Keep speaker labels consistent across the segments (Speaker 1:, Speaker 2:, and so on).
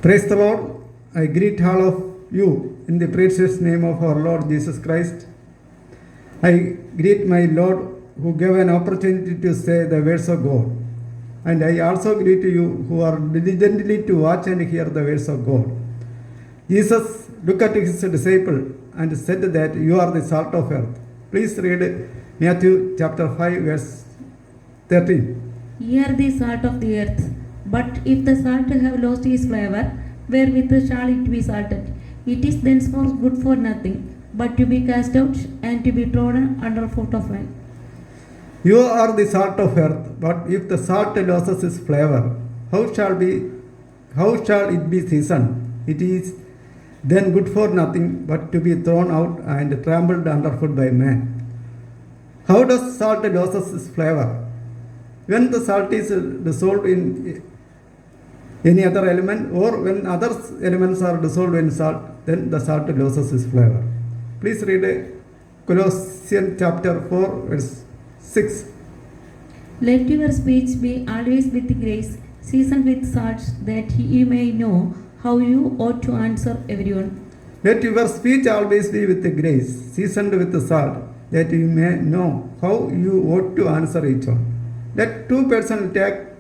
Speaker 1: Praise the Lord. I greet all of you in the precious name of our Lord Jesus Christ. I greet my Lord who gave an opportunity to say the words of God. And I also greet you who are diligently to watch and hear the words of God. Jesus looked at his disciple and said that you are the salt of earth. Please read Matthew chapter 5 verse 13.
Speaker 2: Ye are the salt of the earth. But if the salt have lost his flavor, wherewith shall it be salted? It is thenceforth good for nothing, but to be cast out and to be trodden under foot of men.
Speaker 1: You are the salt of earth, but if the salt loses its flavor, how shall it be seasoned? It is then good for nothing, but to be thrown out and trampled underfoot by men. How does salt loses its flavor? When the salt is dissolved in any other element, or when other elements are dissolved in salt, then the salt loses its flavor. Please read Colossians chapter 4 verse 6.
Speaker 2: Let your speech be always with grace, seasoned with salt, that ye may know how you ought to answer everyone.
Speaker 1: Let your speech always be with grace, seasoned with salt, that you may know how you ought to answer each one. Let two persons talk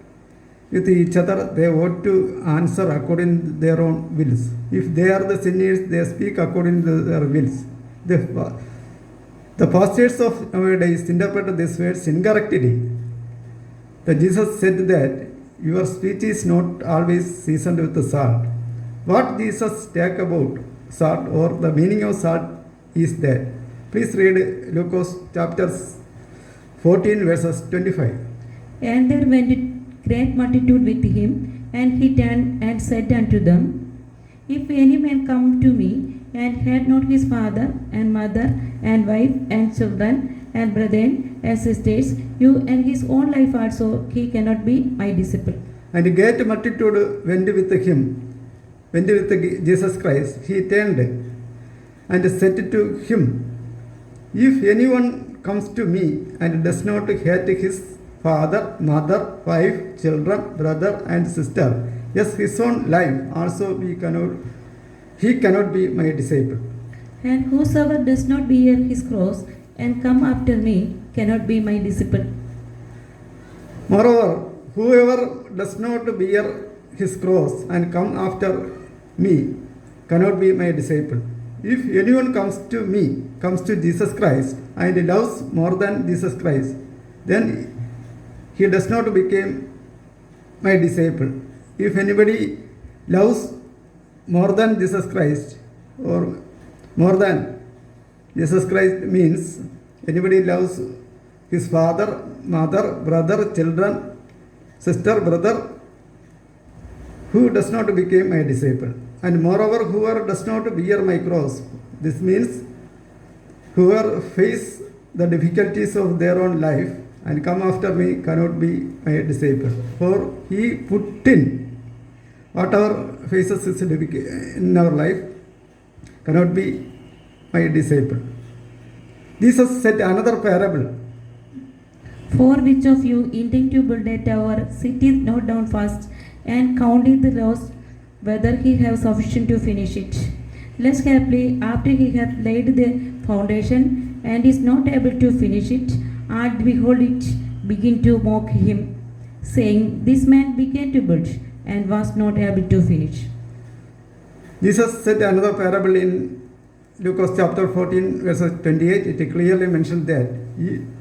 Speaker 1: with each other, they ought to answer according to their own wills. If they are the sinners, they speak according to their wills. The pastors of nowadays interpret these words incorrectly. Jesus said that your speech is not always seasoned with the salt. What Jesus talked about salt, or the meaning of salt, is that. Please read Lucas chapter 14 verses 25.
Speaker 2: And there went a great multitude with him, and he turned and said unto them, If any man come to me, and had not his father and mother and wife and children and brethren and sisters, you and his own life also, he cannot be my disciple.
Speaker 1: And a great multitude went with Jesus Christ. He turned and said to him, If anyone comes to me and does not hate his father, mother, wife, children, brother and sister, yes, his own life also, he cannot be my disciple.
Speaker 2: And whosoever does not bear his cross and come after me cannot be my disciple.
Speaker 1: Moreover, whoever does not bear his cross and come after me cannot be my disciple. If anyone comes to Jesus Christ and loves more than Jesus Christ, then he does not become my disciple. If anybody loves more than Jesus Christ, or more than Jesus Christ means anybody loves his father, mother, brother, children, sister, brother, who does not become my disciple. And moreover, whoever does not bear my cross, this means whoever face the difficulties of their own life and come after me cannot be my disciple. For he put in whatever faces is in our life cannot be my disciple. Jesus said another parable.
Speaker 2: For which of you intending to build a tower, sitteth not down fast, and counteth the loss, whether he have sufficient to finish it? Lest haply, after he hath laid the foundation, and is not able to finish it, and behold it, begin to mock him, saying, This man began to build, and was not able to finish.
Speaker 1: Jesus said another parable in Lucas chapter 14 verses 28. It clearly mentioned that,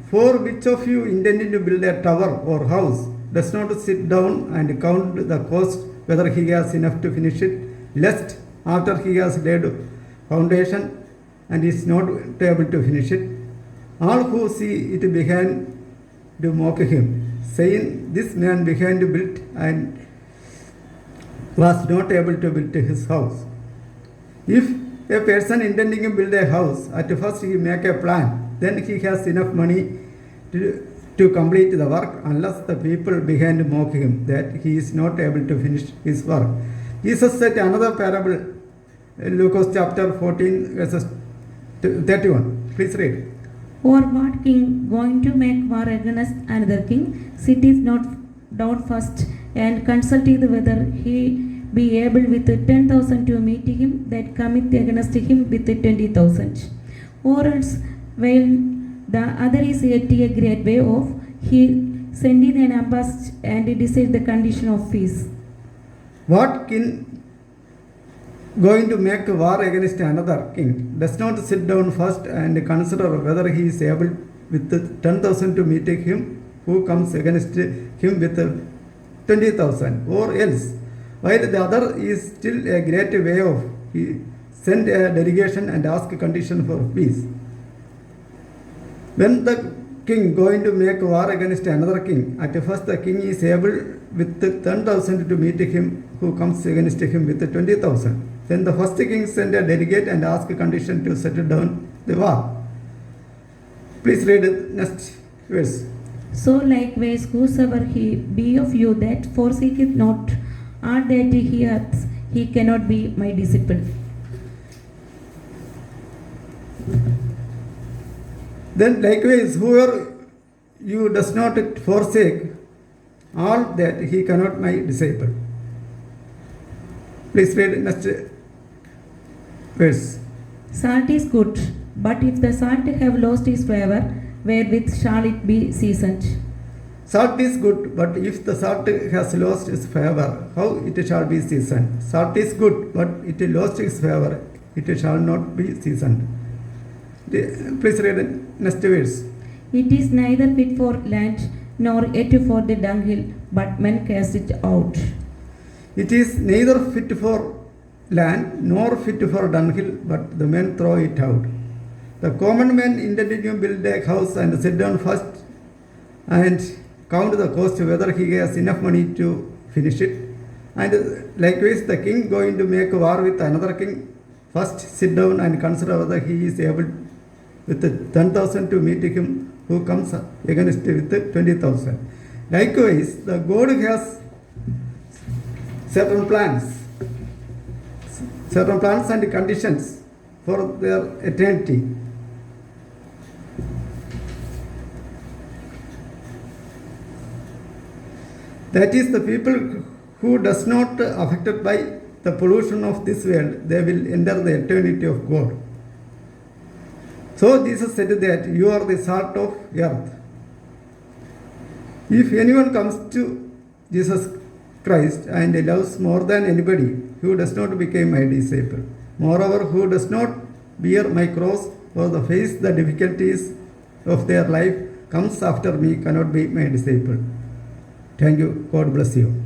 Speaker 1: For which of you intending to build a tower or house does not sit down and count the cost, whether he has enough to finish it, lest after he has laid foundation and is not able to finish it, all who see it began to mock him, saying, This man began to build and was not able to build his house. If a person intending to build a house, at first he make a plan, then he has enough money to complete the work, unless the people began to mock him that he is not able to finish his work. Jesus said another parable in Lucas chapter 14 verses 31. Please read.
Speaker 2: Or what king going to make war against another king sitteth not down first and consulteth whether he be able with 10,000 to meet him that cometh against him with 20,000? Or else, while the other is yet a great way off, he sendeth an embassy and decide the condition of peace.
Speaker 1: What king going to make war against another king does not sit down first and consider whether he is able with 10,000 to meet him who comes against him with 20,000, or else, while the other is still a great way off, he send a delegation and ask condition for peace. When the king going to make war against another king, at first the king is able with 10,000 to meet him who comes against him with 20,000. Then the first king send a delegate and ask condition to settle down the war. Please read next verse.
Speaker 2: So likewise, whosoever he be of you that forsaketh not all that he hath, he cannot be my disciple.
Speaker 1: Then likewise, whoever you does not forsake all that, he cannot my disciple. Please read next verse.
Speaker 2: Salt is good, but if the salt have lost his flavor, wherewith shall it be seasoned?
Speaker 1: Salt is good, but if the salt has lost its flavor, how it shall be seasoned? Salt is good, but it lost its flavor, it shall not be seasoned. Please read next verse.
Speaker 2: It is neither fit for land nor yet for the dunghill, but men cast it out.
Speaker 1: It is neither fit for land nor fit for dunghill, but the men throw it out. The common man intended to build a house and sit down first and count the cost whether he has enough money to finish it. And likewise, the king going to make war with another king, first sit down and consider whether he is able with 10,000 to meet him who comes against with 20,000. Likewise, the God has certain plans and conditions for their eternity. That is, the people who does not affected by the pollution of this world, they will enter the eternity of God. So Jesus said that you are the salt of earth. If anyone comes to Jesus Christ and loves more than anybody, who does not become my disciple. Moreover, who does not bear my cross or the face the difficulties of their life comes after me cannot be my disciple. Thank you. God bless you.